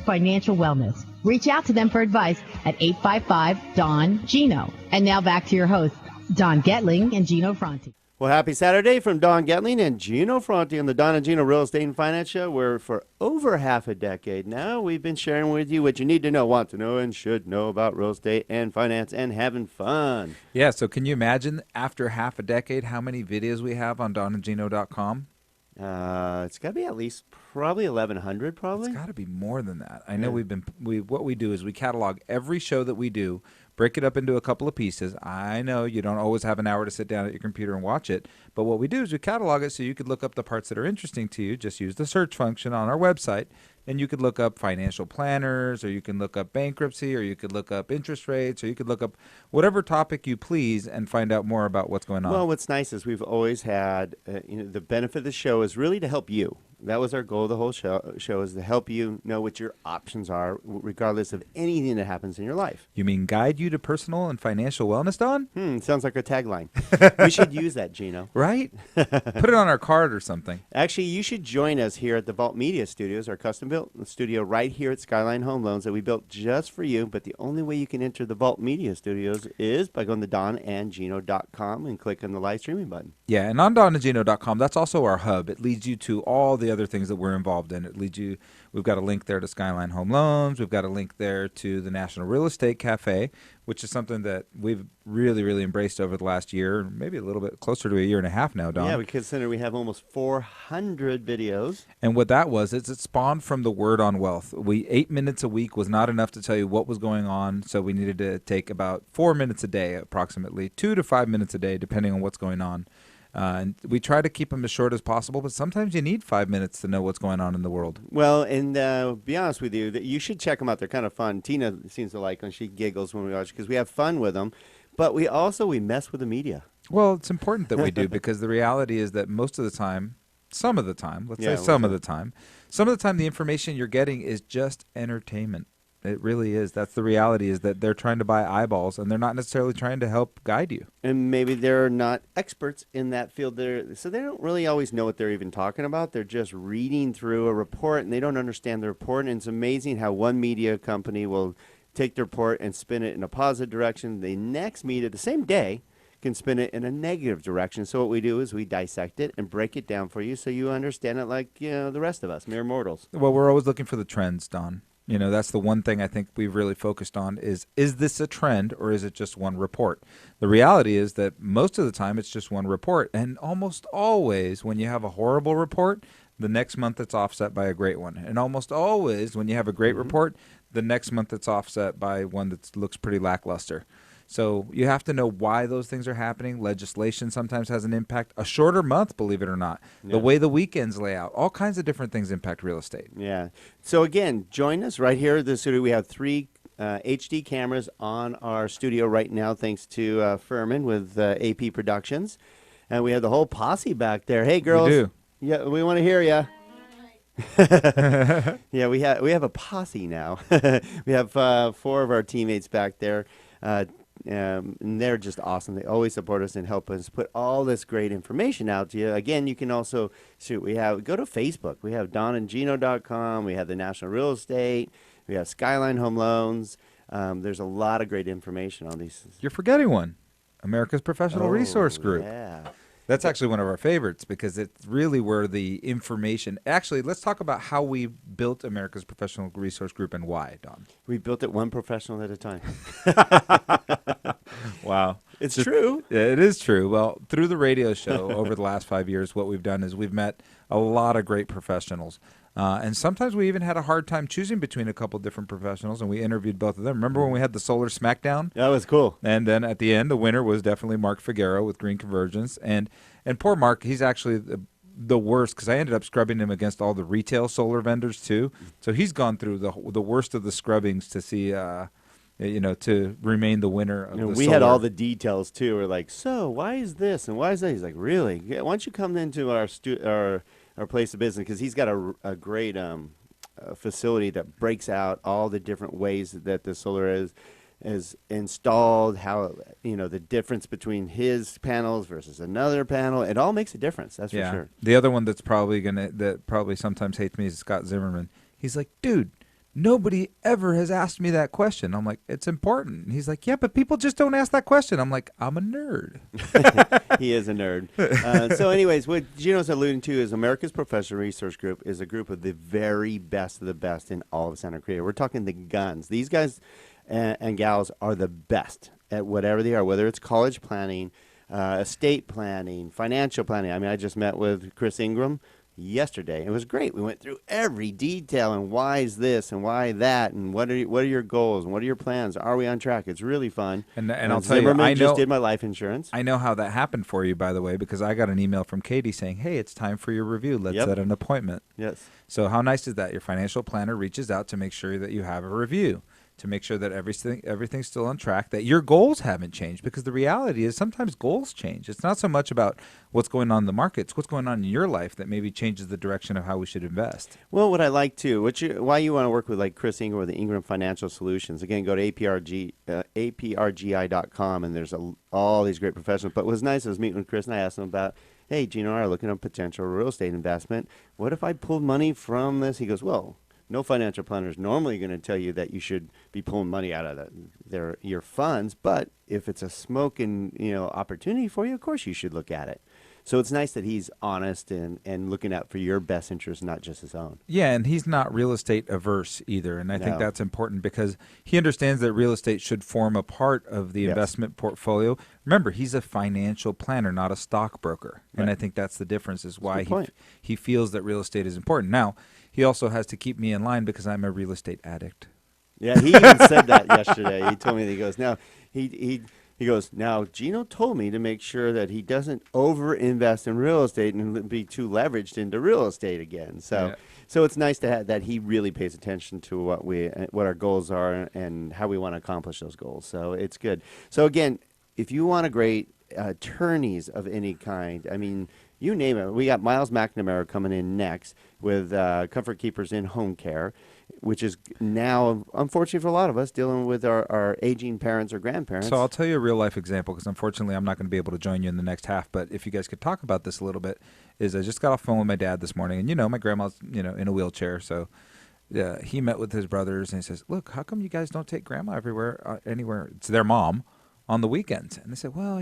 Financial wellness. Reach out to them for advice at 855-DON-GINO. And now back to your hosts, Don Getling and Gino Fronti. Well, happy Saturday from Don Getling and Gino Fronti on the Don and Gino Real Estate and Finance Show, where for over half a decade now, we've been sharing with you what you need to know, want to know, and should know about real estate and finance and having fun. Yeah, so can you imagine after half a decade how many videos we have on donandgino.com? It's got to be at least probably 1,100 probably. It's got to be more than that. I know what we do is we catalog every show that we do, break it up into a couple of pieces. I know you don't always have an hour to sit down at your computer and watch it, but what we do is we catalog it so you could look up the parts that are interesting to you. Just use the search function on our website, and you could look up financial planners, or you can look up bankruptcy, or you could look up interest rates, or you could look up whatever topic you please and find out more about what's going on. Well, what's nice is we've always had, the benefit of the show is really to help you. That was our goal of the whole show is to help you know what your options are, regardless of anything that happens in your life. You mean guide you to personal and financial wellness, Don? Sounds like a tagline. We should use that, Gino. Right? Put it on our card or something. Actually, you should join us here at the Vault Media Studios, our custom-built studio right here at Skyline Home Loans that we built just for you. But the only way you can enter the Vault Media Studios is by going to donandgino.com and click on the live streaming button. Yeah, and on donandgino.com, that's also our hub. It leads you to all the other things that we're involved in. It leads you, we've got a link there to Skyline Home Loans. We've got a link there to the National Real Estate Cafe, which is something that we've really, really embraced over the last year, maybe a little bit closer to a year and a half now, Don. Yeah, we consider we have almost 400 videos. And what that was is it spawned from the Word on Wealth. 8 minutes a week was not enough to tell you what was going on, so we needed to take about 4 minutes a day, approximately 2 to 5 minutes a day, depending on what's going on. And we try to keep them as short as possible, but sometimes you need 5 minutes to know what's going on in the world. Well, and be honest with you, you should check them out. They're kind of fun. Tina seems to like them. She giggles when we watch because we have fun with them. But we mess with the media. Well, it's important that we do because the reality is that most of the time, some of the time, some of the time, the information you're getting is just entertainment. It really is. That's the reality, is that they're trying to buy eyeballs, and they're not necessarily trying to help guide you. And maybe they're not experts in that field. So they don't really always know what they're even talking about. They're just reading through a report, and they don't understand the report. And it's amazing how one media company will take the report and spin it in a positive direction. The next media, the same day, can spin it in a negative direction. So what we do is we dissect it and break it down for you so you understand it like the rest of us, mere mortals. Well, we're always looking for the trends, Don. That's the one thing I think we've really focused on is this a trend or is it just one report? The reality is that most of the time it's just one report. And almost always when you have a horrible report, the next month it's offset by a great one. And almost always when you have a great report, the next month it's offset by one that looks pretty lackluster. So you have to know why those things are happening. Legislation sometimes has an impact. A shorter month, believe it or not. Yeah. The way the weekends lay out. All kinds of different things impact real estate. Yeah. So again, join us right here at the studio. We have 3 HD cameras on our studio right now, thanks to Furman with AP Productions. And we have the whole posse back there. Hey, girls. We do. Yeah, we want to hear you. Yeah, we have a posse now. We have 4 of our teammates back there. And they're just awesome. They always support us and help us put all this great information out to you. Again, you can also go to Facebook. We have donandgino.com. We have the National Real Estate. We have Skyline Home Loans. There's a lot of great information on these. You're forgetting one. America's Professional Resource Group. Yeah. That's actually one of our favorites because it's really where the information. Actually, let's talk about how we built America's Professional Resource Group and why, Don. We built it one professional at a time. Wow. It's true. It is true. Well, through the radio show over the last 5 years, what we've done is we've met a lot of great professionals. And sometimes we even had a hard time choosing between a couple different professionals, and we interviewed both of them. Remember when we had the Solar Smackdown? That was cool. And then at the end, the winner was definitely Mark Figueroa with Green Convergence. And poor Mark, he's actually the worst because I ended up scrubbing him against all the retail solar vendors too. So he's gone through the worst of the scrubbings to see to remain the winner of the we solar. had all the details too. We're like, so why is this and why is that? He's like, really? Why don't you come into our place of business? Because he's got a great facility that breaks out all the different ways that the solar is installed, how the difference between his panels versus another panel. It all makes a difference. That's for sure. The other one that probably sometimes hates me is Scott Zimmerman. He's like, dude, nobody ever has asked me that question. I'm like, it's important. And he's like, yeah, but people just don't ask that question. I'm like, I'm a nerd. He is a nerd. So anyways, what Gino's alluding to is America's Professional Resource Group is a group of the very best of the best in all of Santa Cruz. We're talking the guns. These guys and gals are the best at whatever they are, whether it's college planning, estate planning, financial planning. I mean, I just met with Chris Ingram yesterday. It was great. We went through every detail and why is this and why that and what are your goals and what are your plans? Are we on track? It's really fun. And I'll tell you, Zimmerman I just know did my life insurance. I know how that happened for you, by the way, because I got an email from Katie saying, hey, it's time for your review. Let's set an appointment. Yes. So how nice is that? Your financial planner reaches out to make sure that you have a review, to make sure that everything's still on track, that your goals haven't changed. Because the reality is sometimes goals change. It's not so much about what's going on in the market. It's what's going on in your life that maybe changes the direction of how we should invest. Well, what I like too, why you want to work with like Chris Ingram or the Ingram Financial Solutions, again, go to aprgi.com and there's all these great professionals. But what's nice, I was meeting with Chris and I asked him about, hey, Gino and I are looking at potential real estate investment. What if I pulled money from this? He goes, well, no financial planner is normally going to tell you that you should be pulling money out of your funds, but if it's a smoking opportunity for you, of course you should look at it. So it's nice that he's honest and looking out for your best interest, not just his own. Yeah, and he's not real estate averse either, and I think that's important because he understands that real estate should form a part of the investment portfolio. Remember, he's a financial planner, not a stockbroker, and I think that's the difference is why he feels that real estate is important. Now, he also has to keep me in line because I'm a real estate addict. Yeah, he even said that yesterday. He told me that he goes, now, he goes, now, Gino told me to make sure that he doesn't over-invest in real estate and be too leveraged into real estate again. So it's nice to have that he really pays attention to what our goals are and how we want to accomplish those goals. So it's good. So, again, if you want a great attorneys of any kind, I mean, you name it. We got Myles McNamara coming in next with Comfort Keepers in Home Care, which is now, unfortunately for a lot of us, dealing with our aging parents or grandparents. So I'll tell you a real-life example because unfortunately I'm not going to be able to join you in the next half, but if you guys could talk about this a little bit, is I just got off the phone with my dad this morning, and my grandma's in a wheelchair, so he met with his brothers, and he says, look, how come you guys don't take grandma anywhere? It's their mom. On the weekends. And they said, well,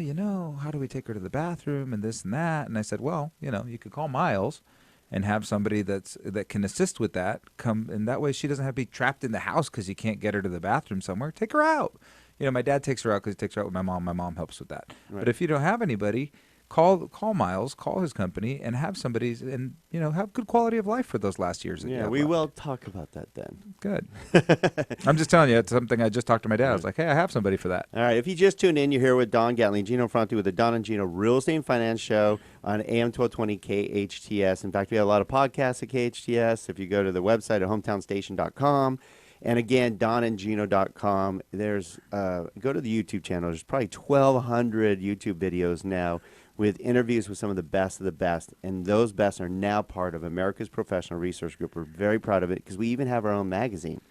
how do we take her to the bathroom and this and that? And I said, well, you could call Myles and have somebody that can assist with that come, and that way she doesn't have to be trapped in the house because you can't get her to the bathroom somewhere. Take her out. My dad takes her out because he takes her out with my mom. My mom helps with that. Right. But if you don't have anybody, call Myles, call his company, and have somebody and have good quality of life for those last years. Yeah, we will talk about that then. Good. I'm just telling you, it's something I just talked to my dad. I was like, hey, I have somebody for that. All right, if you just tuned in, you're here with Don Gatling, Gino Fronti with the Don and Gino Real Estate and Finance Show on AM 1220 KHTS. In fact, we have a lot of podcasts at KHTS. If you go to the website at hometownstation.com. And again, donandgino.com. There's go to the YouTube channel. There's probably 1,200 YouTube videos now with interviews with some of the best, and those best are now part of America's Professional Resource Group. We're very proud of it because we even have our own magazine.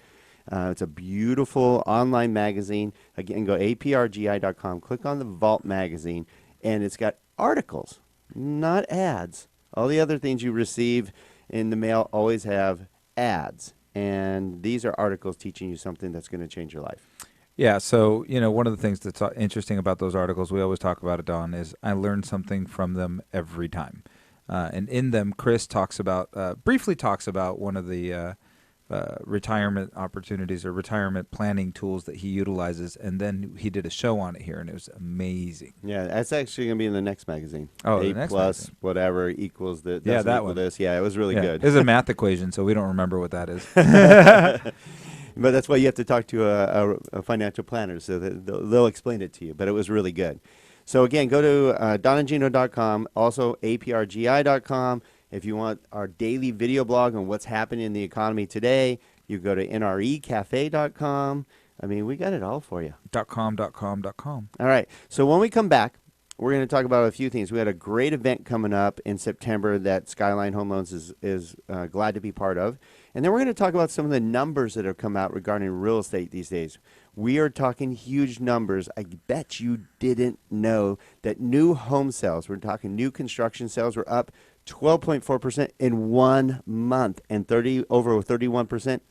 It's a beautiful online magazine. Again, go aprgi.com, click on the Vault magazine, and it's got articles, not ads. All the other things you receive in the mail always have ads, and these are articles teaching you something that's going to change your life. Yeah, so, one of the things that's interesting about those articles, we always talk about it, Don, is I learn something from them every time. And in them, Chris briefly talks about one of the retirement opportunities or retirement planning tools that he utilizes, and then he did a show on it here, and it was amazing. Yeah, that's actually going to be in the next magazine. Oh, A the next plus magazine. Whatever equals the that one. This. Yeah, it was really good. It's a math equation, so we don't remember what that is. But that's why you have to talk to a financial planner, so that they'll explain it to you. But it was really good. So, again, go to donandgino.com, also aprgi.com. If you want our daily video blog on what's happening in the economy today, you go to nrecafe.com. I mean, we got it all for you. .com. All right. So when we come back, we're going to talk about a few things. We had a great event coming up in September that Skyline Home Loans is glad to be part of. And then we're going to talk about some of the numbers that have come out regarding real estate these days. We are talking huge numbers. I bet you didn't know that new home sales, we're talking new construction sales, were up 12.4% in 1 month and over 31%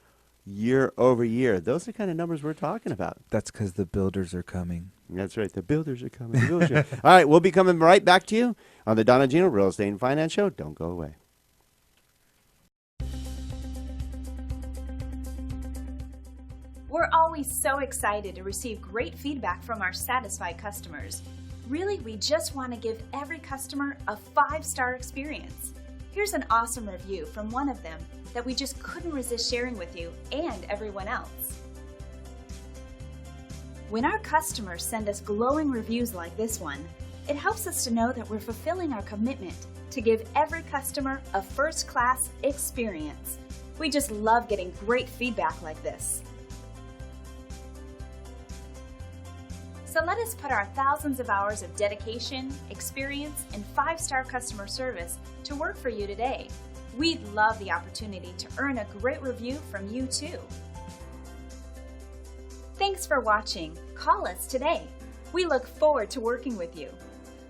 year over year. Those are the kind of numbers we're talking about. That's because the builders are coming. That's right. The builders are coming. The builders are. All right. We'll be coming right back to you on the Don and Gino Real Estate and Finance Show. Don't go away. We're always so excited to receive great feedback from our satisfied customers. Really, we just want to give every customer a 5-star experience. Here's an awesome review from one of them that we just couldn't resist sharing with you and everyone else. When our customers send us glowing reviews like this one, it helps us to know that we're fulfilling our commitment to give every customer a first-class experience. We just love getting great feedback like this. So let us put our thousands of hours of dedication, experience, and 5-star customer service to work for you today. We'd love the opportunity to earn a great review from you too. Thanks for watching. Call us today. We look forward to working with you.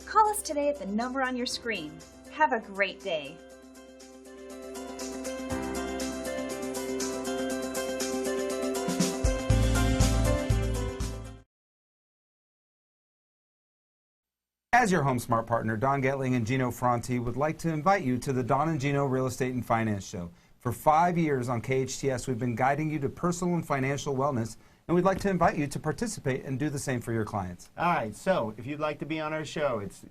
Call us today at the number on your screen. Have a great day. As your Home Smart partner, Don Getling and Gino Fronti would like to invite you to the Don and Gino Real Estate and Finance Show. For 5 years on KHTS, we've been guiding you to personal and financial wellness, and we'd like to invite you to participate and do the same for your clients. All right. So if you'd like to be on our show, it's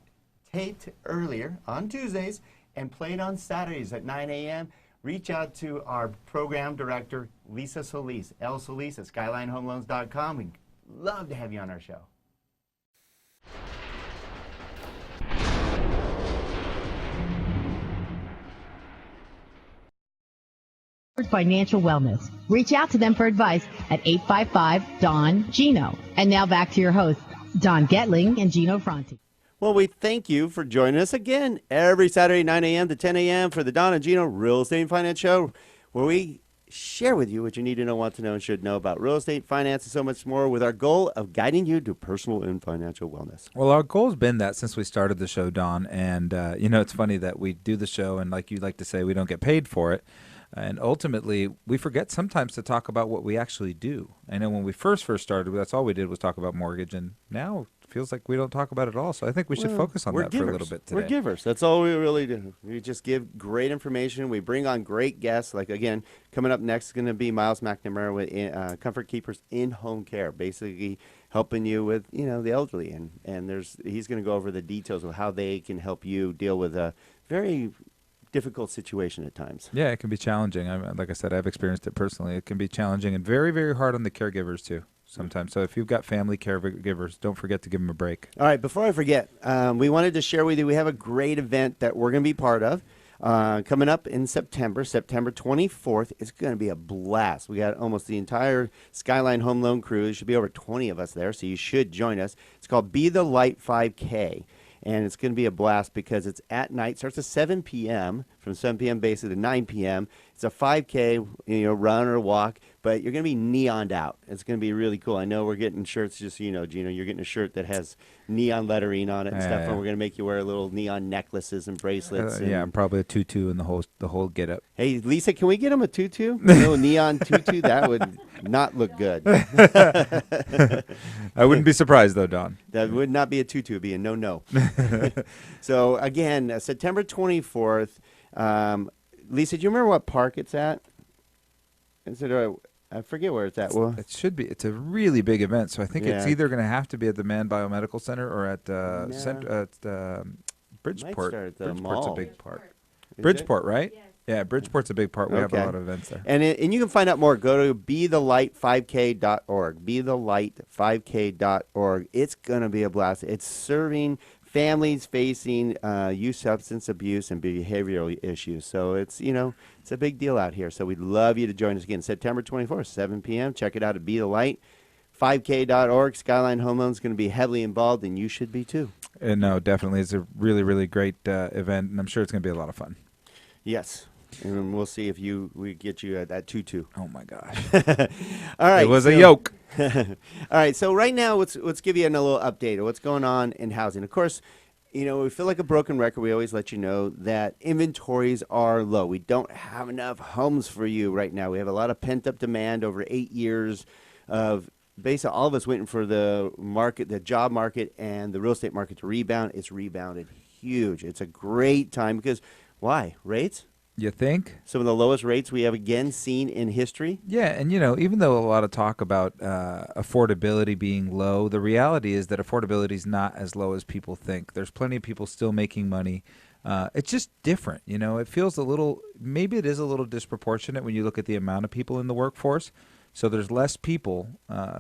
taped earlier on Tuesdays and played on Saturdays at 9 a.m. Reach out to our program director, Lisa Solis, L. Solis at SkylineHomeLoans.com. We'd love to have you on our show. Financial wellness. Reach out to them for advice at 855-DON-GINO. And now back to your hosts, Don Getling and Gino Fronti. Well, we thank you for joining us again every Saturday, 9 a.m. to 10 a.m. for the Don and Gino Real Estate and Finance Show, where we share with you what you need to know, want to know, and should know about real estate, finance, and so much more, with our goal of guiding you to personal and financial wellness. Well, our goal's been that since we started the show, Don. And, it's funny that we do the show, and like you like to say, we don't get paid for it. And ultimately, we forget sometimes to talk about what we actually do. I know when we first started, that's all we did was talk about mortgage, and now it feels like we don't talk about it at all. So I think we should focus on that for a little bit today. We're givers. That's all we really do. We just give great information. We bring on great guests. Like, again, coming up next is going to be Myles McNamara with Comfort Keepers in-home care, basically helping you with, the elderly. And he's going to go over the details of how they can help you deal with a very difficult situation at times. Yeah, it can be challenging. Like I said, I've experienced it personally. It can be challenging and very, very hard on the caregivers too sometimes. So if you've got family caregivers, don't forget to give them a break. All right, before I forget, we wanted to share with you, we have a great event that we're going to be part of coming up in September 24th. It's going to be a blast. We got almost the entire Skyline Home Loan crew. There should be over 20 of us there, so you should join us. It's called Be the Light 5K. And it's going to be a blast because it's at night. Starts at 7 p.m. From 7 p.m. basically to 9 p.m. It's a 5K, run or walk, but you're going to be neoned out. It's going to be really cool. I know we're getting shirts, just Gino, you're getting a shirt that has neon lettering on it and stuff. And we're going to make you wear little neon necklaces and bracelets. And probably a tutu and the whole get up. Hey, Lisa, can we get him a tutu? A little neon tutu? That would not look good. I wouldn't be surprised though, Don. That would not be a tutu. It'd be a no-no. So again, September 24th. Lisa, do you remember what park it's at? I forget where it's at. Well, it should be. It's a really big event, so I think it's either going to have to be at the Mann Biomedical Center or at Bridgeport. Bridgeport's a big part. Bridgeport, right? Yes. Yeah, Bridgeport's a big part. We have a lot of events there. And you can find out more. Go to BeTheLight5K.org. BeTheLight5K.org. It's going to be a blast. It's serving families facing youth substance abuse and behavioral issues. So it's a big deal out here. So we'd love you to join us again September 24th, 7 p.m. Check it out at BeTheLight5K.org. Skyline Home Loans is going to be heavily involved, and you should be too. And no, definitely, it's a really, really great event, and I'm sure it's going to be a lot of fun. Yes. And we'll see if we get you that tutu. Oh my gosh! All right, it was a yoke. All right, so right now, let's give you a little update of what's going on in housing. Of course, You know, we feel like a broken record. We always let you know that inventories are low. We don't have enough homes for you right now. We have a lot of pent-up demand over 8 years of basically all of us waiting for the market, the job market, and the real estate market to rebound. It's rebounded huge. It's a great time because why? Rates? You think? Some of the lowest rates we have again seen in history. Yeah, and even though a lot of talk about affordability being low, the reality is that affordability is not as low as people think. There's plenty of people still making money. It's just different. It feels maybe it is a little disproportionate when you look at the amount of people in the workforce. So there's less people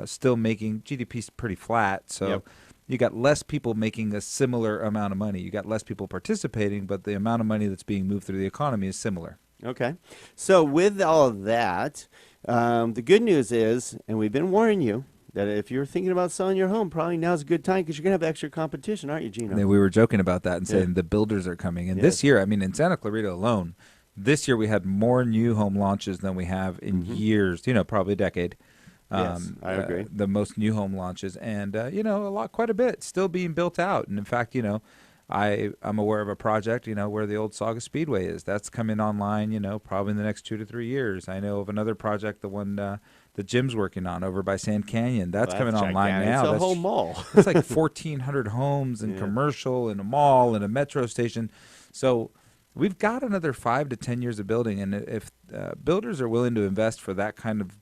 still making, GDP's pretty flat, so Yep. you got less people making a similar amount of money. You got less people participating, but the amount of money that's being moved through the economy is similar. Okay. So with all of that, the good news is, and we've been warning you, that if you're thinking about selling your home, probably now's a good time because you're going to have extra competition, aren't you, Gino? And we were joking about that and saying the builders are coming. And this year, I mean, in Santa Clarita alone, this year we had more new home launches than we have in years, probably a decade. Yes, I agree. The most new home launches, and quite a bit still being built out. And in fact, I'm aware of a project, where the old Sauga Speedway is. That's coming online, probably in the next 2 to 3 years. I know of another project, the one that Jim's working on over by Sand Canyon. That's coming online gigantic. now. It's a That's whole mall. It's like 1,400 homes and commercial and a mall and a metro station. So we've got another 5 to 10 years of building, and if builders are willing to invest for that kind of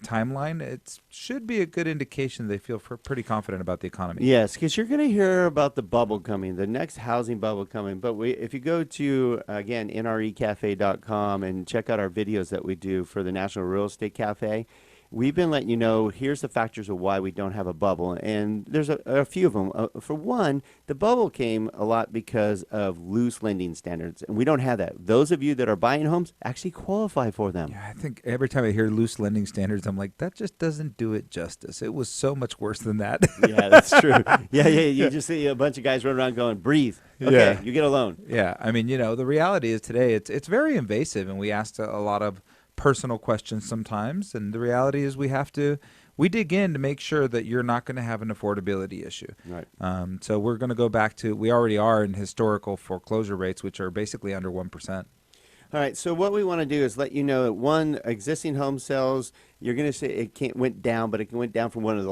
timeline, it should be a good indication they feel pretty confident about the economy. Yes, because you're going to hear about the bubble coming, the next housing bubble coming. But if you go to, again, nrecafe.com and check out our videos that we do for the National Real Estate Cafe, we've been letting you know, here's the factors of why we don't have a bubble. And there's a few of them. For one, the bubble came a lot because of loose lending standards. And we don't have that. Those of you that are buying homes actually qualify for them. Yeah, I think every time I hear loose lending standards, I'm like, that just doesn't do it justice. It was so much worse than that. Yeah, that's true. Yeah. You just see a bunch of guys running around going, breathe. Okay, Yeah. you get a loan. Yeah, I mean, the reality is today it's very invasive, and we asked a lot of personal questions sometimes, and the reality is we dig in to make sure that you're not going to have an affordability issue. Right. So we're going to go back to, we already are in historical foreclosure rates, which are basically under 1%. All right, so what we want to do is let you know that one, existing home sales, you're going to say it went down, but it went down from one of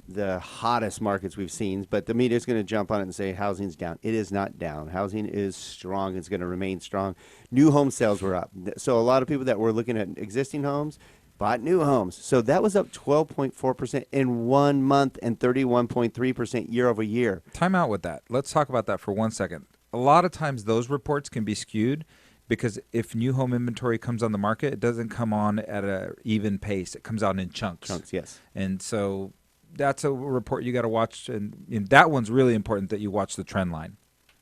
the hottest markets we've seen. But the media is going to jump on it and say housing's down. It is not down. Housing is strong. It's going to remain strong. New home sales were up. So a lot of people that were looking at existing homes bought new homes. So that was up 12.4% in 1 month and 31.3% year over year. Time out with that. Let's talk about that for 1 second. A lot of times those reports can be skewed, because if new home inventory comes on the market, it doesn't come on at an even pace. It comes out in chunks. Chunks, yes. And so that's a report you got to watch. And that one's really important, that you watch the trend line.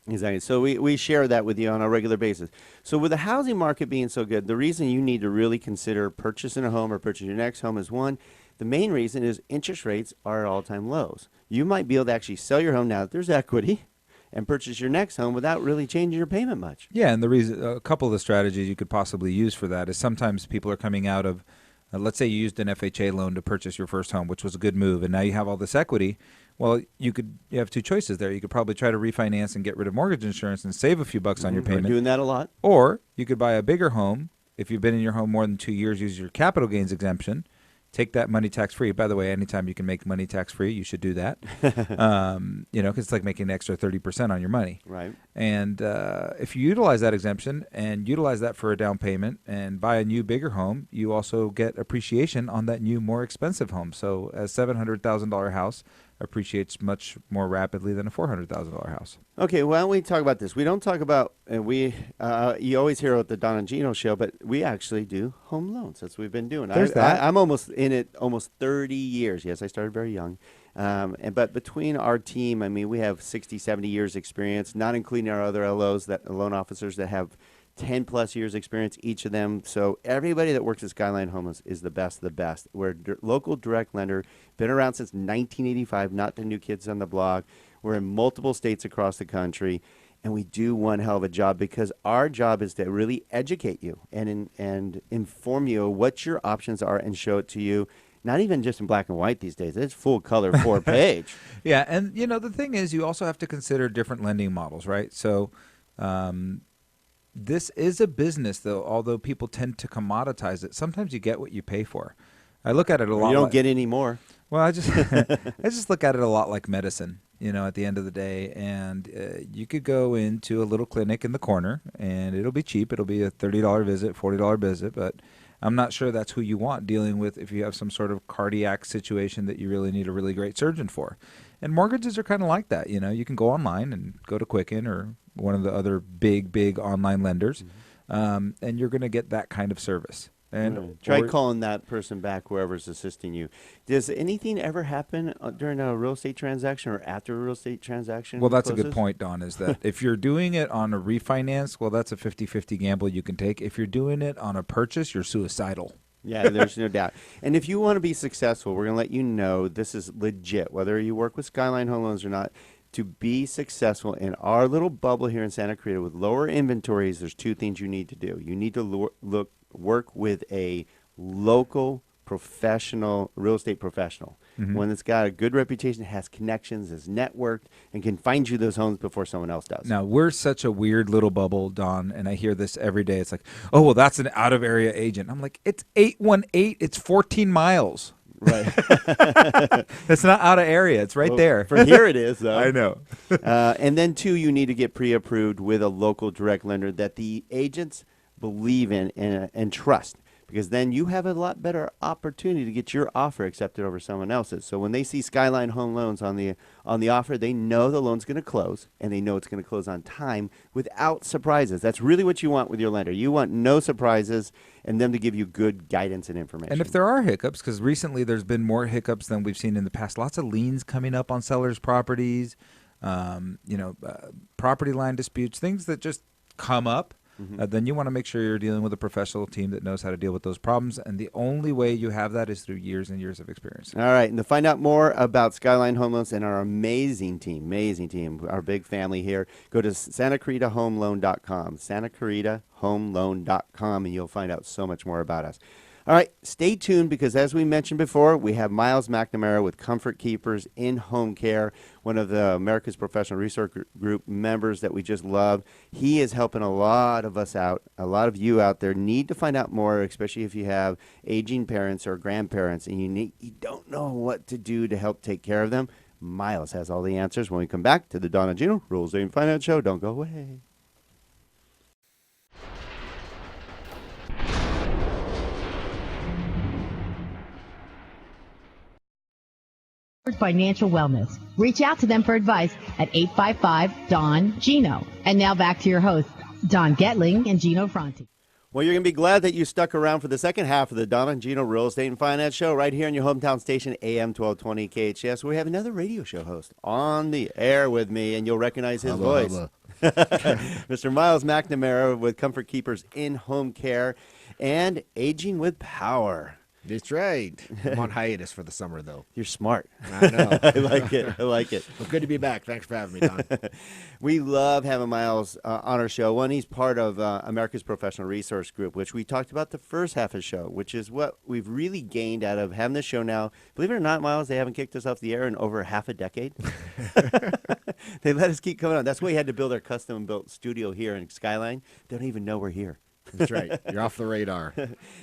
Exactly. So we share that with you on a regular basis. So with the housing market being so good, the reason you need to really consider purchasing a home or purchasing your next home is, one, the main reason is interest rates are at all-time lows. You might be able to actually sell your home now that there's equity and purchase your next home without really changing your payment much. Yeah, and the reason, a couple of the strategies you could possibly use for that is sometimes people are coming out of, let's say you used an FHA loan to purchase your first home, which was a good move, and now you have all this equity. Well, you have two choices there. You could probably try to refinance and get rid of mortgage insurance and save a few bucks on your payment. We're doing that a lot. Or you could buy a bigger home. If you've been in your home more than 2 years, use your capital gains exemption. Take that money tax-free. By the way, anytime you can make money tax-free, you should do that. Because it's like making an extra 30% on your money. Right. And if you utilize that exemption and utilize that for a down payment and buy a new, bigger home, you also get appreciation on that new, more expensive home. So a $700,000 house appreciates much more rapidly than a $400,000 house. Okay, why don't we talk about this? We don't talk about, you always hear about the Don and Gino show, but we actually do home loans. That's what we've been doing. There's that. I'm almost in it, almost 30 years. Yes, I started very young. But between our team, I mean, we have 60, 70 years experience, not including our other LOs, loan officers that have 10 plus years experience, each of them. So everybody that works at Skyline Homes is the best of the best. We're a local direct lender, been around since 1985, not the new kids on the block. We're in multiple states across the country, and we do one hell of a job because our job is to really educate you and inform you what your options are and show it to you. not even just in black and white these days. It's full color 4-page. Yeah, and the thing is, you also have to consider different lending models, right? So, this is a business, though. Although people tend to commoditize it, sometimes you get what you pay for. I look at it a lot. You don't get any more. Well, I just I just look at it a lot like medicine. At the end of the day, and you could go into a little clinic in the corner, and it'll be cheap. It'll be a $30 visit, $40 visit, but I'm not sure that's who you want dealing with if you have some sort of cardiac situation that you really need a really great surgeon for. And mortgages are kind of like that. You can go online and go to Quicken or one of the other big online lenders, and you're going to get that kind of service. And try calling that person back, whoever's assisting you. Does anything ever happen during a real estate transaction or after a real estate transaction? Well, that's a good point, Don, is that if you're doing it on a refinance, well, that's a 50-50 gamble you can take. If you're doing it on a purchase, you're suicidal. Yeah, there's no doubt. And if you want to be successful, we're going to let you know this is legit, whether you work with Skyline Home Loans or not. To be successful in our little bubble here in Santa Clarita with lower inventories, there's two things you need to do. You need to work with a local professional, real estate professional, one that's got a good reputation, has connections, is networked, and can find you those homes before someone else does. Now, we're such a weird little bubble, Don, and I hear this every day. It's like, oh, well, that's an out-of-area agent. I'm like, it's 818. It's 14 miles. Right. That's not out of area. It's right there. For here it is, though. I know. And then, two, you need to get pre-approved with a local direct lender that the agents believe in and trust, because then you have a lot better opportunity to get your offer accepted over someone else's. So when they see Skyline Home Loans on the offer, they know the loan's going to close, and they know it's going to close on time without surprises. That's really what you want with your lender. You want no surprises and them to give you good guidance and information. And if there are hiccups, because recently there's been more hiccups than we've seen in the past, lots of liens coming up on sellers' properties, property line disputes, things that just come up. Then you want to make sure you're dealing with a professional team that knows how to deal with those problems. And the only way you have that is through years and years of experience. All right. And to find out more about Skyline Home Loans and our amazing team, our big family here, go to SantaClaritaHomeLoan.com, SantaClaritaHomeLoan.com, and you'll find out so much more about us. All right, stay tuned, because as we mentioned before, we have Myles McNamara with Comfort Keepers in Home Care, one of the America's Professional Resource Group members that we just love. He is helping a lot of us out. A lot of you out there need to find out more, especially if you have aging parents or grandparents and you don't know what to do to help take care of them. Myles has all the answers when we come back to the Don and Gino Real Estate and Finance Show. Don't go away. Financial wellness. Reach out to them for advice at 855-DON-GINO. And now back to your hosts, Don Getling and Gino Fronti. Well, you're going to be glad that you stuck around for the second half of the Don and Gino Real Estate and Finance Show right here on your hometown station, AM 1220 KHS. We have another radio show host on the air with me, and you'll recognize his voice. Mr. Myles McNamara with Comfort Keepers in Home Care and Aging with Power. That's right. I'm on hiatus for the summer, though. You're smart. I know. I like it. Well, good to be back. Thanks for having me, Don. We love having Myles on our show. One, he's part of America's Professional Resource Group, which we talked about the first half of the show, which is what we've really gained out of having this show now. Believe it or not, Myles, they haven't kicked us off the air in over half a decade. They let us keep coming on. That's why we had to build our custom-built studio here in Skyline. They don't even know we're here. That's right. You're off the radar.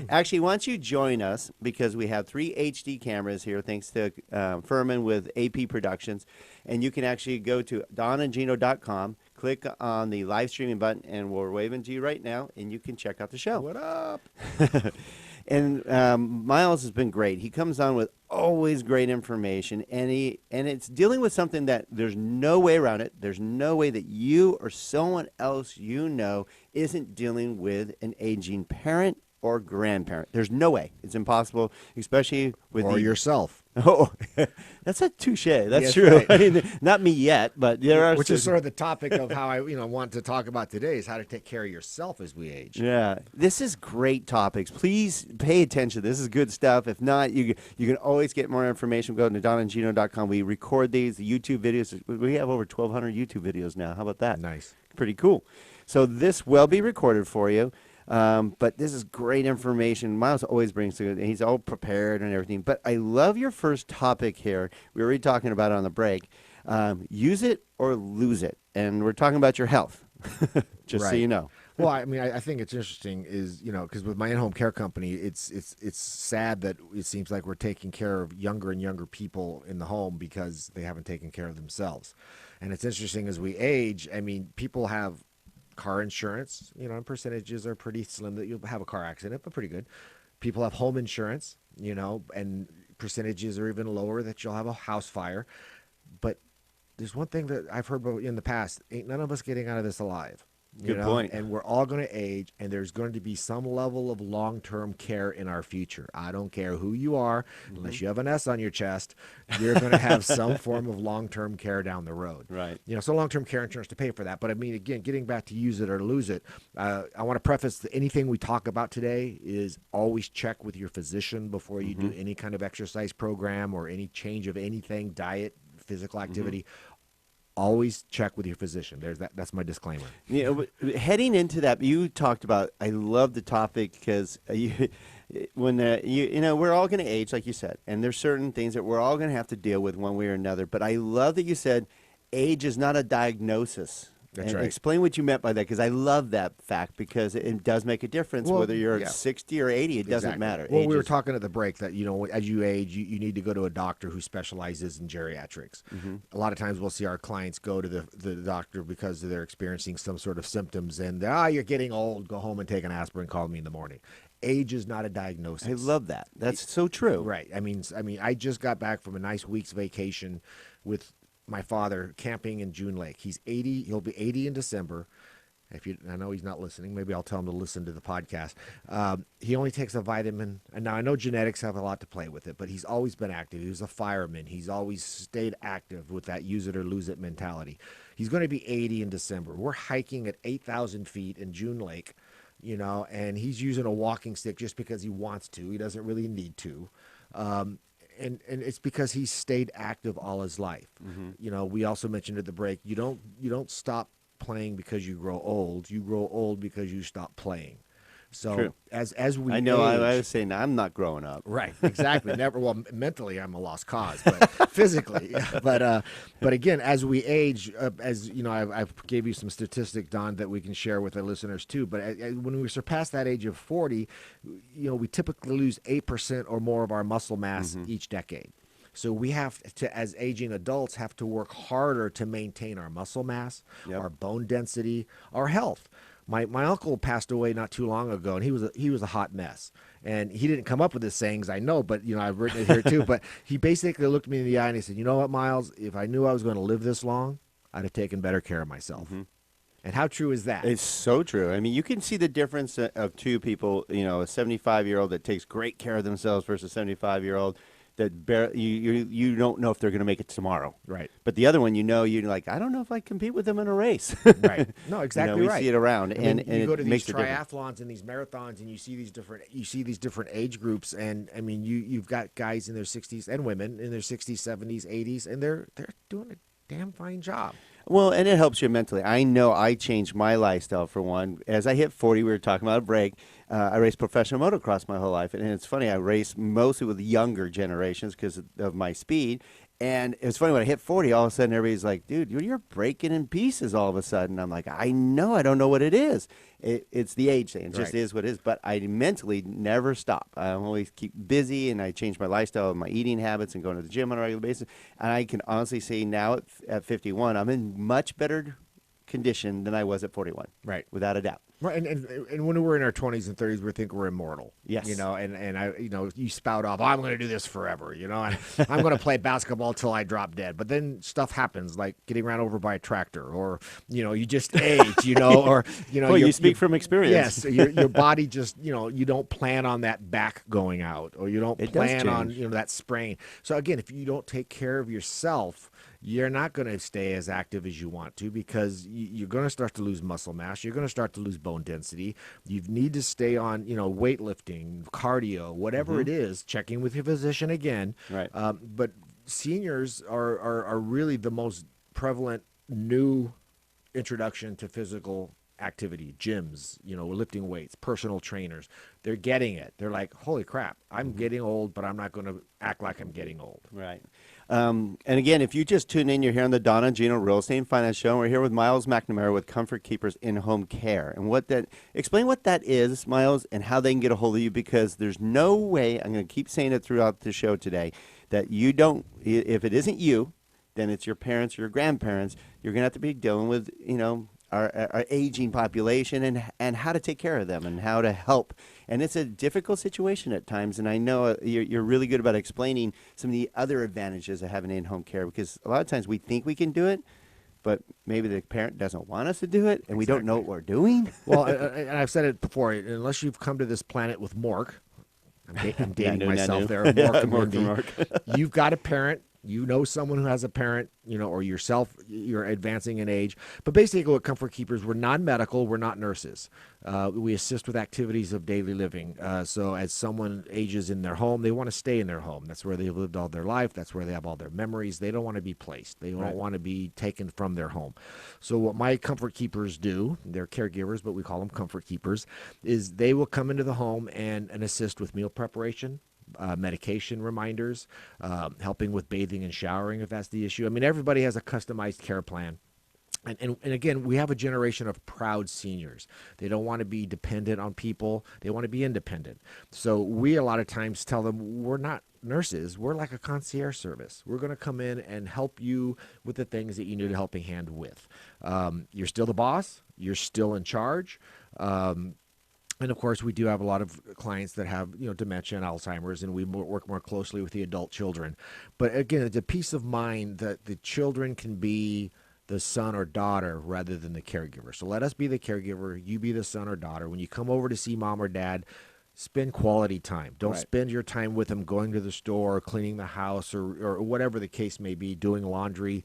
Actually, why don't you join us, because we have 3 HD cameras here, thanks to Furman with AP Productions. And you can actually go to donandgino.com, click on the live streaming button, and we're waving to you right now, and you can check out the show. What up? And Myles has been great. He comes on with always great information, and it's dealing with something that there's no way around it. There's no way that you or someone else you know isn't dealing with an aging parent or grandparent. There's no way. It's impossible, especially with yourself. Oh, that's a touche. That's true. Right. I mean, not me yet, but there are. Which is sort of the topic of how I want to talk about today, is how to take care of yourself as we age. Yeah, this is great topics. Please pay attention. This is good stuff. If not, you can always get more information. Go to donandgino.com. We record these, the YouTube videos. We have over 1,200 YouTube videos now. How about that? Nice. Pretty cool. So this will be recorded for you. But this is great information. Myles always brings it. He's all prepared and everything. But I love your first topic here. We were already talking about it on the break. Use it or lose it. And we're talking about your health, just so Right. you know. Well, I mean, I think it's interesting is, because with my in-home care company, it's sad that it seems like we're taking care of younger and younger people in the home because they haven't taken care of themselves. And it's interesting as we age, I mean, people have car insurance, and percentages are pretty slim that you'll have a car accident, but pretty good. People have home insurance, and percentages are even lower that you'll have a house fire. But there's one thing that I've heard about in the past, ain't none of us getting out of this alive. Good point. And we're all going to age, and there's going to be some level of long-term care in our future. I don't care who you are, unless you have an S on your chest, you're going to have some form of long-term care down the road. Right. So long-term care insurance to pay for that. But I mean, again, getting back to use it or lose it, I want to preface that anything we talk about today is always check with your physician before you do any kind of exercise program or any change of anything, diet, physical activity. Always check with your physician. That's my disclaimer. Heading into that, you talked about. I love the topic because we're all going to age, like you said, and there's certain things that we're all going to have to deal with one way or another. But I love that you said age is not a diagnosis. That's and right. Explain what you meant by that, because I love that fact, because it does make a difference whether you're 60 or 80. It doesn't matter. Well, Age we were is- talking at the break that, as you age, you need to go to a doctor who specializes in geriatrics. A lot of times we'll see our clients go to the doctor because they're experiencing some sort of symptoms and, you're getting old, go home and take an aspirin, call me in the morning. Age is not a diagnosis. I love that. That's so true. Right. I mean, I just got back from a nice week's vacation with my father camping in June Lake. He's 80. He'll be 80 in December. I know he's not listening. Maybe I'll tell him to listen to the podcast. He only takes a vitamin. And now I know genetics have a lot to play with it, but he's always been active. He was a fireman. He's always stayed active with that use it or lose it mentality. He's going to be 80 in December. We're hiking at 8,000 feet in June Lake, and he's using a walking stick just because he wants to. He doesn't really need to. And it's because he's stayed active all his life. We also mentioned at the break, you don't stop playing because you grow old. You grow old because you stop playing. So True. as we I know. age, I was saying I'm not growing up. right, exactly. Never. Well, mentally, I'm a lost cause, but physically, but again, as we age, I gave you some statistics, Don, that we can share with our listeners too. But when we surpass that age of 40, we typically lose 8% or more of our muscle mass each decade. So we have to, as aging adults, have to work harder to maintain our muscle mass, our bone density, our health. My uncle passed away not too long ago, and he was a hot mess. And he didn't come up with his sayings, I know, but I've written it here too. But he basically looked me in the eye and he said, "You know what, Myles? If I knew I was going to live this long, I'd have taken better care of myself." And how true is that? It's so true. I mean, you can see the difference of two people. A 75-year-old that takes great care of themselves versus a 75-year-old that you don't know if they're going to make it tomorrow. Right. But the other one, you're like, I don't know if I compete with them in a race. Right. No, exactly we right. see it around, I mean, and you go it to these makes a difference. triathlons and these marathons, and you see these different age groups, and I mean, you've got guys in their 60s and women in their 60s, 70s, 80s, and they're doing a damn fine job. Well, and it helps you mentally. I know I changed my lifestyle for one. As I hit 40, we were talking about a break. I raced professional motocross my whole life. And it's funny, I raced mostly with younger generations because of my speed. And it was funny, when I hit 40, all of a sudden everybody's like, dude, you're breaking in pieces all of a sudden. I'm like, I know, I don't know what it is. It's the age thing. It just is what it is. But I mentally never stop. I always keep busy, and I change my lifestyle and my eating habits and going to the gym on a regular basis. And I can honestly say now at 51, I'm in much better condition than I was at 41. Right. Without a doubt. Right, and when we're in our 20s and 30s, we think we're immortal. Yes. And I, you spout off, I'm going to do this forever, and I'm going to play basketball till I drop dead. But then stuff happens, like getting ran over by a tractor, or you just age, or Well, you speak from experience. Yes, your body just you don't plan on that back going out, or you don't plan on that sprain. So again, if you don't take care of yourself, you're not going to stay as active as you want to, because you're going to start to lose muscle mass. You're going to start to lose bone density. You need to stay on, weightlifting, cardio, whatever it is, checking with your physician again. Right. But seniors are really the most prevalent new introduction to physical activity, gyms, lifting weights, personal trainers. They're getting it. They're like, holy crap, I'm getting old, but I'm not going to act like I'm getting old. Right. And again, if you just tune in, you're here on the Don and Gino Real Estate and Finance Show. And we're here with Myles McNamara with Comfort Keepers in-home care. And explain what that is, Myles, and how they can get a hold of you, because there's no way, I'm going to keep saying it throughout the show today, that you don't, if it isn't you, then it's your parents or your grandparents. You're going to have to be dealing with, our aging population and how to take care of them and how to help. And it's a difficult situation at times. And I know you're really good about explaining some of the other advantages of having in-home care, because a lot of times we think we can do it, but maybe the parent doesn't want us to do it, and we don't know what we're doing. Well, and I've said it before, unless you've come to this planet with Mork, I'm dating myself there, Mork, you've got a parent. You know someone who has a parent, or yourself, you're advancing in age. But basically at Comfort Keepers, we're non-medical, we're not nurses. We assist with activities of daily living. So as someone ages in their home, they want to stay in their home. That's where they've lived all their life. That's where they have all their memories. They don't want to be placed. They don't want to be taken from their home. So what my Comfort Keepers do, they're caregivers, but we call them Comfort Keepers, is they will come into the home and assist with meal preparation, medication reminders, helping with bathing and showering if that's the issue. I mean, everybody has a customized care plan. And again, we have a generation of proud seniors. They don't want to be dependent on people. They want to be independent. So we a lot of times tell them, we're not nurses. We're like a concierge service. We're going to come in and help you with the things that you need a helping hand with. You're still the boss. You're still in charge. And of course, we do have a lot of clients that have, dementia and Alzheimer's, and we work more closely with the adult children. But again, it's a peace of mind that the children can be the son or daughter rather than the caregiver. So let us be the caregiver. You be the son or daughter. When you come over to see mom or dad, spend quality time. Don't spend your time with them going to the store, cleaning the house, or whatever the case may be, doing laundry.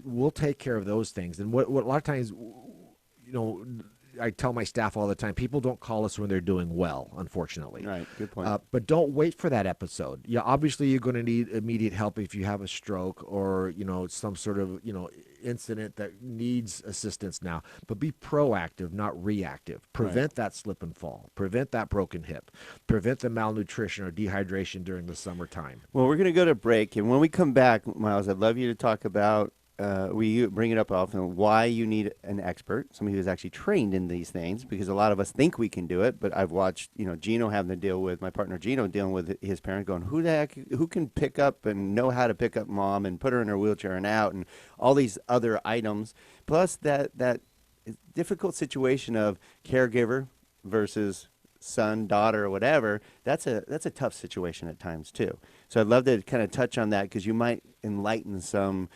We'll take care of those things. And what a lot of times, I tell my staff all the time, people don't call us when they're doing well, unfortunately. Right, good point. But don't wait for that episode. Yeah, obviously you're going to need immediate help if you have a stroke or, some sort of, incident that needs assistance now. But be proactive, not reactive. Prevent that slip and fall. Prevent that broken hip. Prevent the malnutrition or dehydration during the summertime. Well, we're going to go to break. And when we come back, Myles, I'd love you to talk about we bring it up often, why you need an expert, somebody who's actually trained in these things, because a lot of us think we can do it, but I've watched, Gino having to deal with, my partner Gino dealing with his parent going, who can pick up and know how to pick up mom and put her in her wheelchair and out and all these other items, plus that difficult situation of caregiver versus son, daughter, or whatever. That's a tough situation at times too. So I'd love to kind of touch on that, because you might enlighten some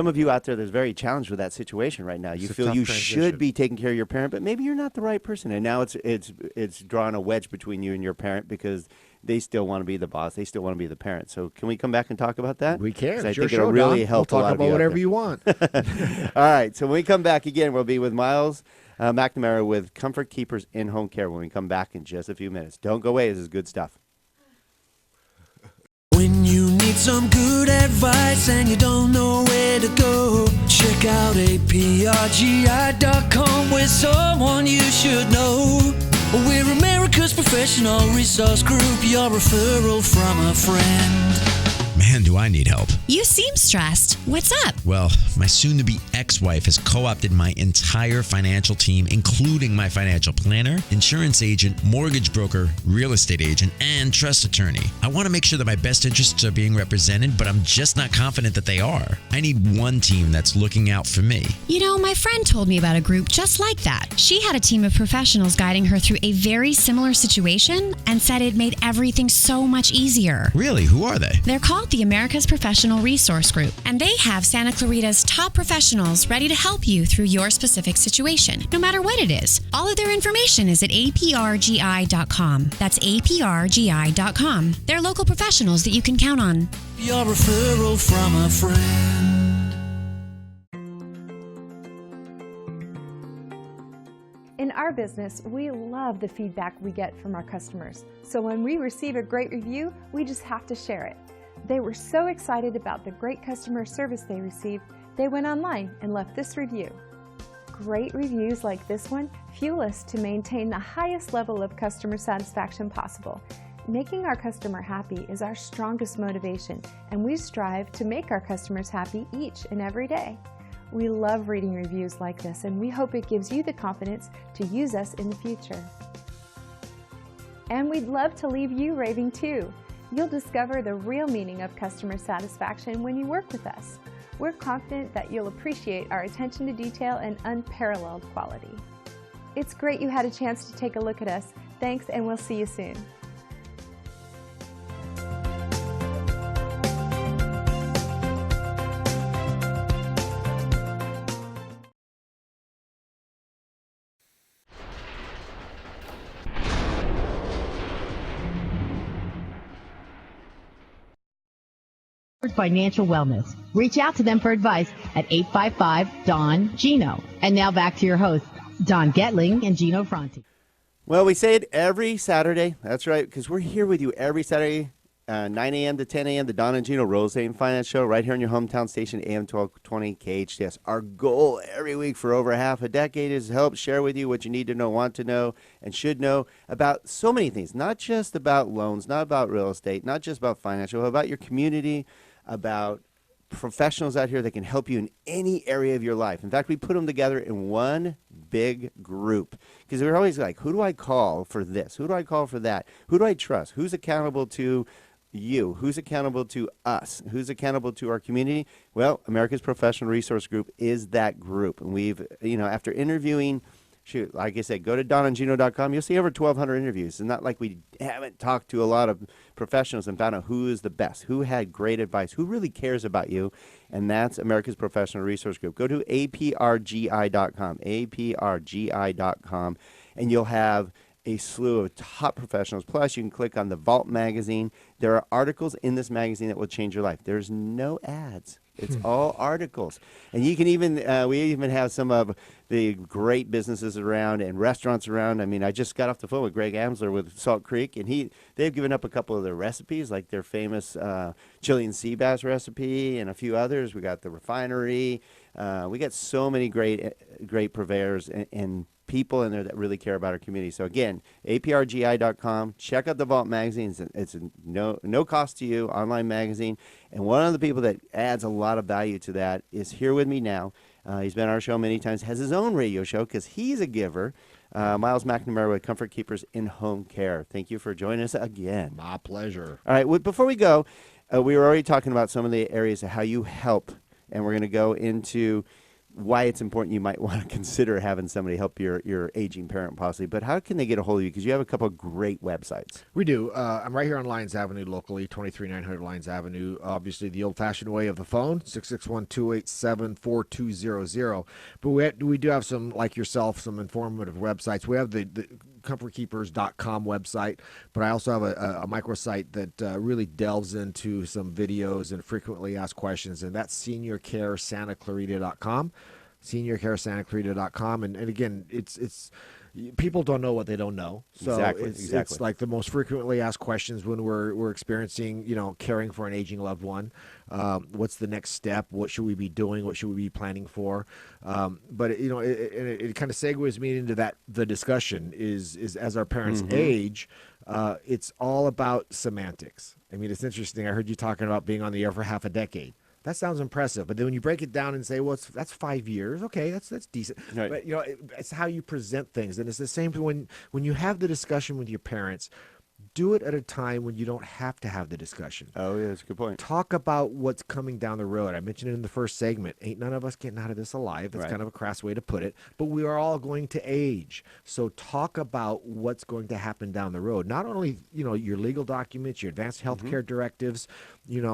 of you out there that's very challenged with that situation right now. You feel you should be taking care of your parent, but maybe you're not the right person. And now it's drawn a wedge between you and your parent, because they still want to be the boss. They still want to be the parent. So can we come back and talk about that? We can. I think it'll really help we'll a lot talk about whatever you want. All right. So when we come back again, we'll be with Myles McNamara with Comfort Keepers in-home care when we come back in just a few minutes. Don't go away. This is good stuff. When you need some good advice and you don't know where to go, check out aprgi.com with someone you should know. We're America's professional resource group, your referral from a friend. Man, do I need help. You seem stressed. What's up? Well, my soon-to-be ex-wife has co-opted my entire financial team, including my financial planner, insurance agent, mortgage broker, real estate agent, and trust attorney. I want to make sure that my best interests are being represented, but I'm just not confident that they are. I need one team that's looking out for me. My friend told me about a group just like that. She had a team of professionals guiding her through a very similar situation and said it made everything so much easier. Really? Who are they? They're called the America's Professional Resource Group, and they have Santa Clarita's top professionals ready to help you through your specific situation, no matter what it is. All of their information is at aprgi.com. That's aprgi.com. They're local professionals that you can count on. Your referral from a friend. In our business, we love the feedback we get from our customers. So when we receive a great review, we just have to share it. They were so excited about the great customer service they received, they went online and left this review. Great reviews like this one fuel us to maintain the highest level of customer satisfaction possible. Making our customer happy is our strongest motivation, and we strive to make our customers happy each and every day. We love reading reviews like this, and we hope it gives you the confidence to use us in the future. And we'd love to leave you raving too. You'll discover the real meaning of customer satisfaction when you work with us. We're confident that you'll appreciate our attention to detail and unparalleled quality. It's great you had a chance to take a look at us. Thanks, and we'll see you soon. Financial wellness. Reach out to them for advice at 855-DON-GINO. And now back to your hosts, Don Getling and Gino Fronti. Well, we say it every Saturday. That's right, because we're here with you every Saturday, 9 a.m. to 10 a.m., the Don and Gino Real Estate and Finance Show, right here on your hometown station, AM 1220 KHTS. Our goal every week for over half a decade is to help share with you what you need to know, want to know, and should know about so many things, not just about loans, not about real estate, not just about financial, but about your community, about professionals out here that can help you in any area of your life. In fact, we put them together in one big group because we're always like, who do I call for this? Who do I call for that? Who do I trust? Who's accountable to you? Who's accountable to us? Who's accountable to our community? Well, America's Professional Resource Group is that group. And we've, after interviewing, like I said, go to donandgino.com. You'll see over 1,200 interviews. It's not like we haven't talked to a lot of professionals and found out who is the best, who had great advice, who really cares about you, and that's America's Professional Resource Group. Go to aprgi.com, aprgi.com, and you'll have a slew of top professionals. Plus, you can click on the Vault magazine. There are articles in this magazine that will change your life. There's no ads. It's all articles. And you can even, we even have some of the great businesses around and restaurants around. I mean, I just got off the phone with Greg Amsler with Salt Creek, and they've given up a couple of their recipes, like their famous Chilean sea bass recipe and a few others. We got the refinery. We got so many great purveyors and people in there that really care about our community. So again, aprgi.com. Check out the Vault magazine. It's no cost to you, online magazine. And one of the people that adds a lot of value to that is here with me now. He's been on our show many times, has his own radio show because he's a giver. Myles McNamara with Comfort Keepers in Home Care. Thank you for joining us again. My pleasure. All right, before we go, we were already talking about some of the areas of how you help, and we're going to go into why it's important you might want to consider having somebody help your aging parent possibly. But how can they get a hold of you? Because you have a couple of great websites. We do. I'm right here on Lyons Avenue locally, 23900 Lyons Avenue. Obviously, the old-fashioned way of the phone, 661-287-4200. But we do have some, like yourself, some informative websites. We have the comfortkeepers.com website, but I also have a microsite that really delves into some videos and frequently asked questions, and that's seniorcaresantaclarita.com. seniorcaresantaclarita.com. And again, it's people don't know what they don't know. So exactly. It's like the most frequently asked questions when we're experiencing, caring for an aging loved one. What's the next step? What should we be doing? What should we be planning for? But it kind of segues me into the discussion is as our parents age, it's all about semantics. I mean, it's interesting. I heard you talking about being on the air for half a decade. That sounds impressive, but then when you break it down and say, well, that's 5 years, okay, that's decent. Right. But it's how you present things, and it's the same when you have the discussion with your parents. Do it at a time when you don't have to have the discussion. Oh, yeah, that's a good point. Talk about what's coming down the road. I mentioned it in the first segment. Ain't none of us getting out of this alive. That's kind of a crass way to put it. But we are all going to age. So talk about what's going to happen down the road. Not only, your legal documents, your advanced health care directives,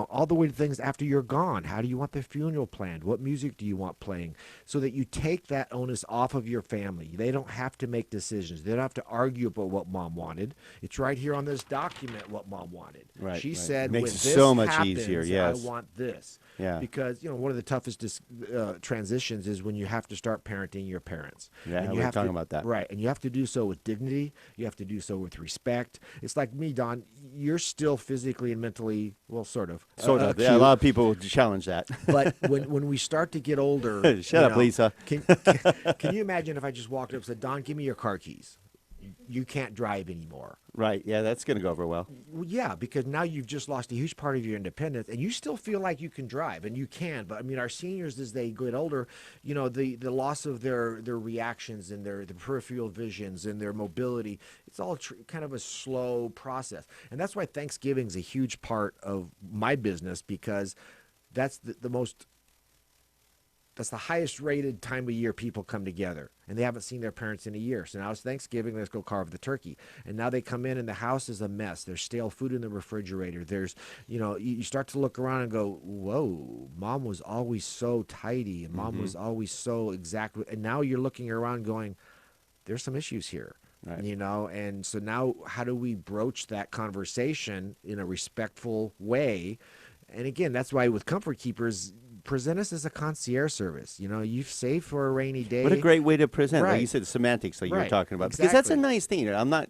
all the way to things after you're gone. How do you want the funeral planned? What music do you want playing? So that you take that onus off of your family. They don't have to make decisions. They don't have to argue about what mom wanted. It's right here on this document what Mom wanted. Right, She right. said, Makes when it this so much happens, easier, yes. I want this. Yeah. Because, one of the toughest transitions is when you have to start parenting your parents. Yeah, and you we're have talking to, about that. Right, and you have to do so with dignity. You have to do so with respect. It's like me, Don. You're still physically and mentally, well, sort of. Yeah, a acute. lot of people would challenge that. But when we start to get older, Shut up, Lisa. Can you imagine if I just walked up and said, Don, give me your car keys? You can't drive anymore. Right. Yeah, that's going to go over well. Well, yeah, because now you've just lost a huge part of your independence, and you still feel like you can drive, and you can. But I mean, our seniors, as they get older, the loss of their reactions and their peripheral visions and their mobility, it's all kind of a slow process, and that's why Thanksgiving is a huge part of my business, because that's that's the highest rated time of year people come together, and they haven't seen their parents in a year. So now it's Thanksgiving, let's go carve the turkey. And now they come in and the house is a mess. There's stale food in the refrigerator. There's, you start to look around and go, whoa, Mom was always so tidy, and Mom was always so exact. And now you're looking around going, there's some issues here. Right. And so now how do we broach that conversation in a respectful way? And again, that's why with Comfort Keepers, present us as a concierge service. You've saved for a rainy day. What a great way to present, Right. like you said, semantics, like you were Right. talking about. Exactly. Because that's a nice thing. I'm not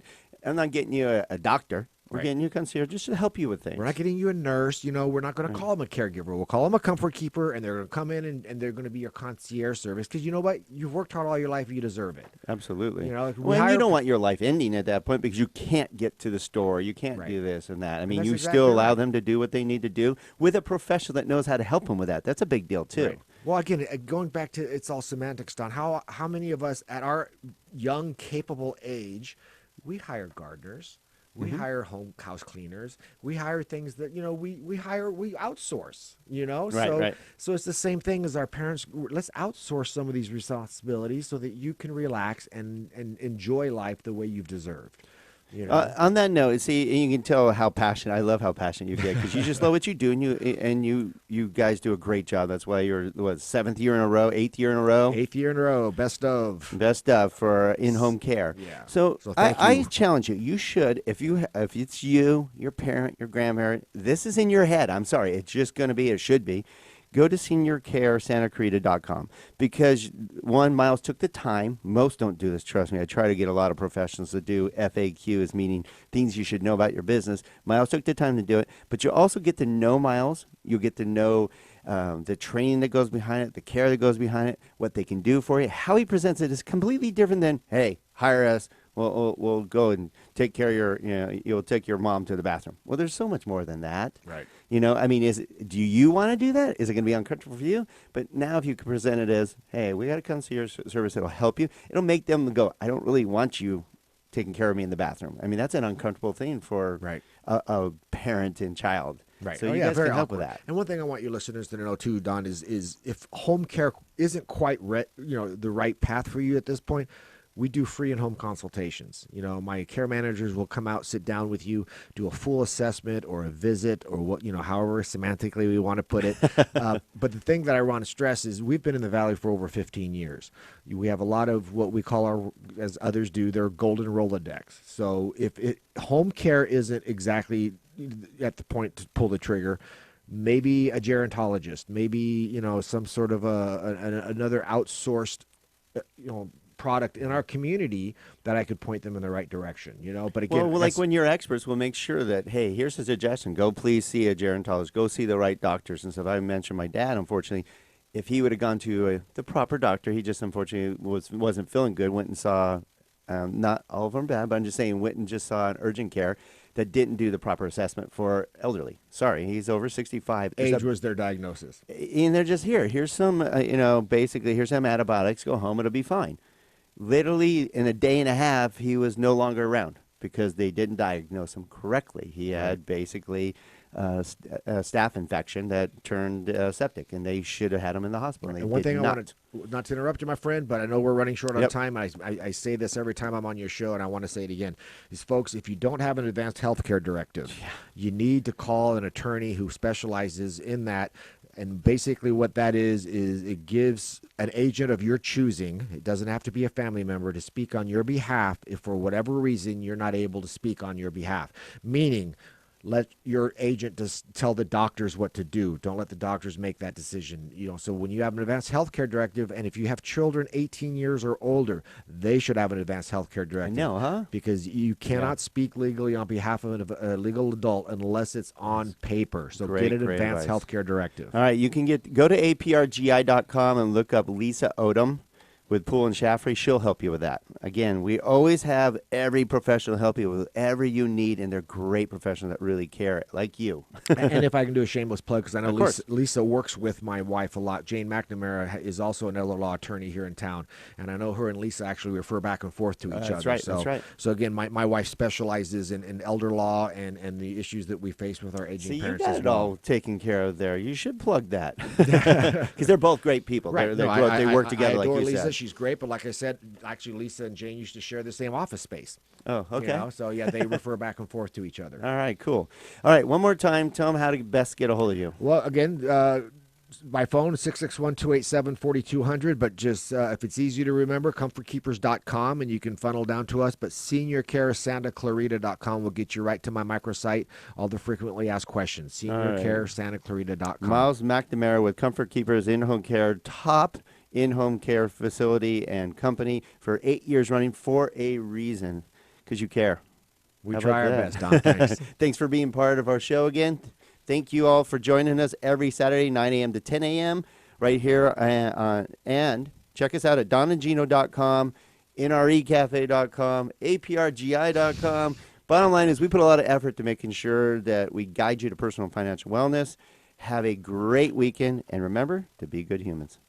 getting you a doctor. We're Right. getting you a concierge just to help you with things. We're not getting you a nurse. We're not going to call them a caregiver. We'll call them a Comfort Keeper, and they're going to come in and they're going to be your concierge service. Because you know what? You've worked hard all your life. You deserve it. Absolutely. Like you don't want your life ending at that point because you can't get to the store. You can't Right. do this and that. I mean, that's you exactly still allow right. them to do what they need to do with a professional that knows how to help them with that. That's a big deal, too. Right. Well, again, going back to it's all semantics, Don. How many of us at our young, capable age, we hire gardeners, we hire house cleaners, we hire things that we outsource. Right. So it's the same thing as our parents. Let's outsource some of these responsibilities so that you can relax and enjoy life the way you've deserved. On that note, see, you can tell how passionate. I love how passionate you get because you just love what you do, and you guys do a great job. That's why you're 7th year in a row, 8th year in a row, 8th year in a row, best of for in-home care. Yeah. So thank I you. challenge you. You should, if it's you, your parent, your grandparent, this is in your head. I'm sorry, it's just going to be. It should be. Go to seniorcaresantacreta.com because, one, Myles took the time. Most don't do this, trust me. I try to get a lot of professionals to do FAQs, meaning things you should know about your business. Myles took the time to do it, but you also get to know Myles. You'll get to know the training that goes behind it, the care that goes behind it, what they can do for you. How he presents it is completely different than, hey, hire us. We'll go and take care of you'll take your mom to the bathroom. Well, there's so much more than that. Right. Do you want to do that? Is it going to be uncomfortable for you? But now if you can present it as, hey, we got a concierge service that'll help you, it'll make them go, I don't really want you taking care of me in the bathroom. I mean, that's an uncomfortable thing for a parent and child. Right. So you guys very can help awkward. with that. And one thing I want your listeners to know too, Don, is if home care isn't quite the right path for you at this point, we do free and home consultations. My care managers will come out, sit down with you, do a full assessment or a visit or what, however semantically we want to put it. But the thing that I want to stress is we've been in the Valley for over 15 years. We have a lot of what we call as others do, their golden Rolodex. So if home care isn't exactly at the point to pull the trigger, maybe a gerontologist, maybe, some sort of another outsourced, product in our community that I could point them in the right direction, But again, well, like when you're experts, we'll make sure that, hey, here's a suggestion. Go please see a gerontologist. Go see the right doctors and stuff. I mentioned my dad, unfortunately. If he would have gone to the proper doctor, he just unfortunately wasn't feeling good, went and saw, not all of them bad, but I'm just saying went and just saw an urgent care that didn't do the proper assessment for elderly. Sorry, he's over 65. Age was their diagnosis. And they're just here's some, basically here's some antibiotics, go home, it'll be fine. Literally, in a day and a half, he was no longer around because they didn't diagnose him correctly. He had basically a staph infection that turned septic, and they should have had him in the hospital. And one thing I wanted, not to interrupt you, my friend, but I know we're running short on time. I say this every time I'm on your show, and I want to say it again. Is, folks, if you don't have an advanced health care directive, you need to call an attorney who specializes in that. And basically what that is it gives an agent of your choosing, it doesn't have to be a family member, to speak on your behalf if for whatever reason you're not able to speak on your behalf. Meaning, let your agent just tell the doctors what to do. Don't let the doctors make that decision. So when you have an advanced health care directive, and if you have children 18 years or older, they should have an advanced health care directive. I know, huh? Because you cannot speak legally on behalf of a legal adult unless it's on paper. So get an advanced health care directive. All right, you can go to aprgi.com and look up Lisa Odom with Pool and Shaftry. She'll help you with that. Again, we always have every professional help you with whatever you need, and they're great professionals that really care, like you. And if I can do a shameless plug, because I know Lisa works with my wife a lot. Jane McNamara is also an elder law attorney here in town, and I know her and Lisa actually refer back and forth to each other. That's right, that's right. So again, my wife specializes in elder law and the issues that we face with our aging parents you got as it well. all taken care of there. You should plug that. Because they're both great people. Right. They work together, I like adore you Lisa. said. She's great, but like I said, actually Lisa and Jane used to share the same office space. Oh, okay. So yeah, they refer back and forth to each other. All right, cool. All right, one more time, tell them how to best get a hold of you. Well, again, by phone, 661-287-4200, but just if it's easy to remember, comfortkeepers.com, and you can funnel down to us, but seniorcaresantaclarita.com will get you right to my microsite, all the frequently asked questions, seniorcaresantaclarita.com. Myles McNamara with Comfort Keepers In-Home Care, top in-home care facility and company for 8 years running for a reason, because you care. We How try our about best, Don. Thanks. Thanks for being part of our show again. Thank you all for joining us every Saturday, 9 a.m. to 10 a.m. right here. And check us out at donandgino.com, nrecafe.com, aprgi.com. Bottom line is we put a lot of effort to making sure that we guide you to personal and financial wellness. Have a great weekend, and remember to be good humans.